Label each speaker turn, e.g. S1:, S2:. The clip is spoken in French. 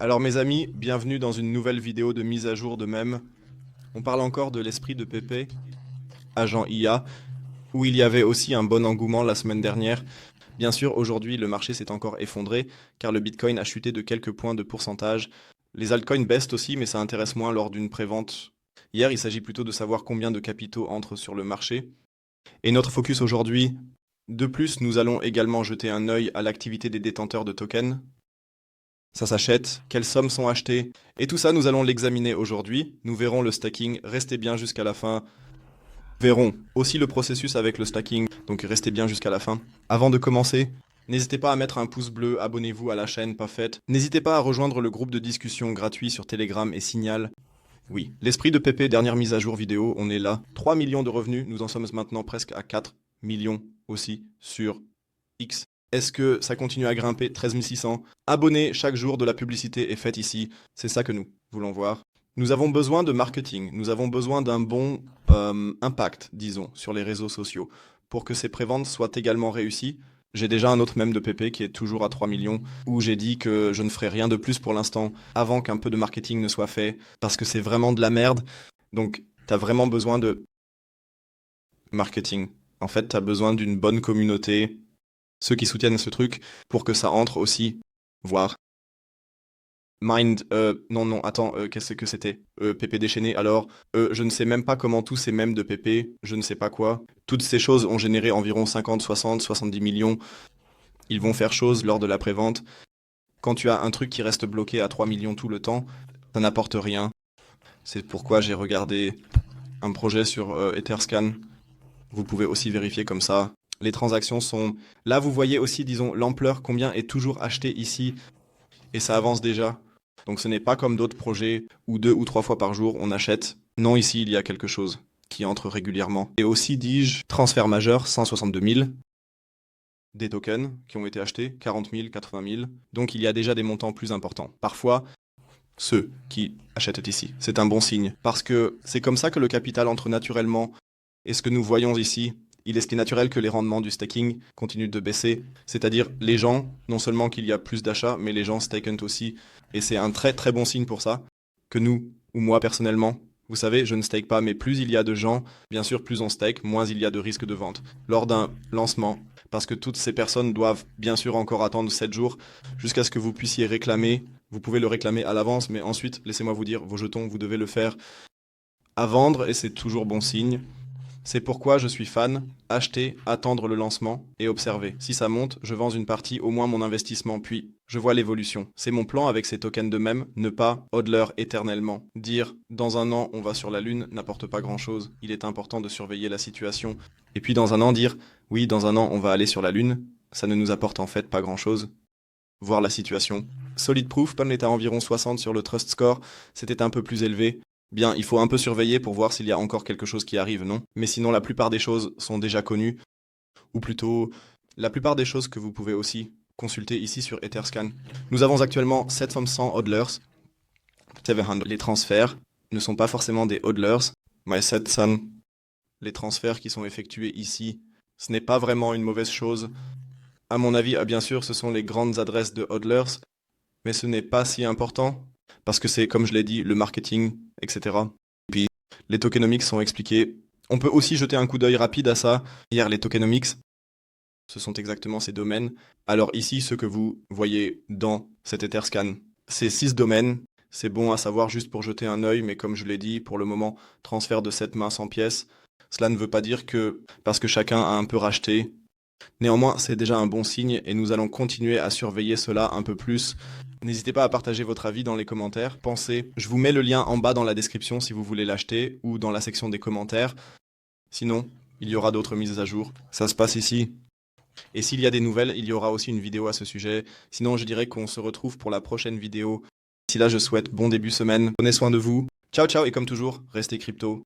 S1: Alors mes amis, bienvenue dans une nouvelle vidéo de mise à jour de mème. On parle encore de l'esprit de Pépé, agent IA, où il y avait aussi un bon engouement la semaine dernière. Bien sûr, aujourd'hui, le marché s'est encore effondré, car le Bitcoin a chuté de quelques points de pourcentage. Les altcoins baissent aussi, mais ça intéresse moins lors d'une prévente. Hier, il s'agit plutôt de savoir combien de capitaux entrent sur le marché. Et notre focus aujourd'hui, de plus, nous allons également jeter un œil à l'activité des détenteurs de tokens. Ça s'achète, quelles sommes sont achetées, et tout ça nous allons l'examiner aujourd'hui. Nous verrons le stacking, restez bien jusqu'à la fin. Nous verrons aussi le processus avec le stacking, donc restez bien jusqu'à la fin. Avant de commencer, n'hésitez pas à mettre un pouce bleu, abonnez-vous à la chaîne pas faite. N'hésitez pas à rejoindre le groupe de discussion gratuit sur Telegram et Signal. Oui, l'esprit de Pépé, dernière mise à jour vidéo, on est là. 3 millions de revenus, nous en sommes maintenant presque à 4 millions aussi sur X. Est-ce que ça continue à grimper? 13 600. Abonnez, chaque jour de la publicité est faite ici. C'est ça que nous voulons voir. Nous avons besoin de marketing, nous avons besoin d'un bon impact, disons, sur les réseaux sociaux. Pour que ces préventes soient également réussies, j'ai déjà un autre mème de Pépé qui est toujours à 3 millions, où j'ai dit que je ne ferai rien de plus pour l'instant, avant qu'un peu de marketing ne soit fait, parce que c'est vraiment de la merde. Donc, t'as vraiment besoin de marketing. En fait, t'as besoin d'une bonne communauté, ceux qui soutiennent ce truc, pour que ça entre aussi, voir. Mind, non, attends, qu'est-ce que c'était? PP déchaîné, alors, je ne sais même pas comment tous ces mèmes de PP, je ne sais pas quoi. Toutes ces choses ont généré environ 50, 60, 70 millions. Ils vont faire chose lors de la prévente. Quand tu as un truc qui reste bloqué à 3 millions tout le temps, ça n'apporte rien. C'est pourquoi j'ai regardé un projet sur Etherscan. Vous pouvez aussi vérifier comme ça. Les transactions sont... Là, vous voyez aussi, disons, l'ampleur, combien est toujours acheté ici. Et ça avance déjà. Donc ce n'est pas comme d'autres projets où 2 ou 3 fois par jour on achète. Non, ici, il y a quelque chose qui entre régulièrement. Et aussi, dis-je, transfert majeur, 162 000. Des tokens qui ont été achetés, 40 000, 80 000. Donc il y a déjà des montants plus importants. Parfois, ceux qui achètent ici. C'est un bon signe. Parce que c'est comme ça que le capital entre naturellement. Et ce que nous voyons ici, il est ce qui est naturel que les rendements du staking continuent de baisser. C'est-à-dire les gens, non seulement qu'il y a plus d'achats, mais les gens staken aussi. Et c'est un très très bon signe pour ça, que nous, ou moi personnellement, vous savez, je ne stake pas, mais plus il y a de gens, bien sûr, plus on stake, moins il y a de risque de vente. Lors d'un lancement, parce que toutes ces personnes doivent bien sûr encore attendre 7 jours jusqu'à ce que vous puissiez réclamer. Vous pouvez le réclamer à l'avance, mais ensuite, laissez-moi vous dire, vos jetons, vous devez le faire à vendre, et c'est toujours bon signe. C'est pourquoi je suis fan, acheter, attendre le lancement et observer. Si ça monte, je vends une partie, au moins mon investissement, puis je vois l'évolution. C'est mon plan avec ces tokens de même, ne pas hodler éternellement. Dire dans un an on va sur la lune n'apporte pas grand chose, il est important de surveiller la situation. Et puis dans un an dire oui dans un an on va aller sur la lune, ça ne nous apporte en fait pas grand chose. Voir la situation. Solid Proof, Pan est à environ 60 sur le Trust Score, c'était un peu plus élevé. Bien, il faut un peu surveiller pour voir s'il y a encore quelque chose qui arrive, non? Mais sinon, la plupart des choses sont déjà connues, ou plutôt, la plupart des choses que vous pouvez aussi consulter ici sur Etherscan. Nous avons actuellement 700 hodlers, 700. Les transferts ne sont pas forcément des hodlers, mais 700. Les transferts qui sont effectués ici, ce n'est pas vraiment une mauvaise chose. À mon avis, bien sûr, ce sont les grandes adresses de hodlers, mais ce n'est pas si important, parce que c'est, comme je l'ai dit, le marketing, etc. Et puis, les tokenomics sont expliqués. On peut aussi jeter un coup d'œil rapide à ça. Hier, les tokenomics, ce sont exactement ces domaines. Alors ici, ce que vous voyez dans cet Etherscan, c'est 6 domaines. C'est bon à savoir juste pour jeter un œil, mais comme je l'ai dit, pour le moment, transfert de 7 mains 100 pièces. Cela ne veut pas dire que, parce que chacun a un peu racheté, néanmoins, c'est déjà un bon signe et nous allons continuer à surveiller cela un peu plus. N'hésitez pas à partager votre avis dans les commentaires. Pensez, je vous mets le lien en bas dans la description si vous voulez l'acheter ou dans la section des commentaires. Sinon, il y aura d'autres mises à jour. Ça se passe ici. Et s'il y a des nouvelles, il y aura aussi une vidéo à ce sujet. Sinon, je dirais qu'on se retrouve pour la prochaine vidéo. D'ici là, je souhaite bon début semaine. Prenez soin de vous. Ciao, ciao et comme toujours, restez crypto.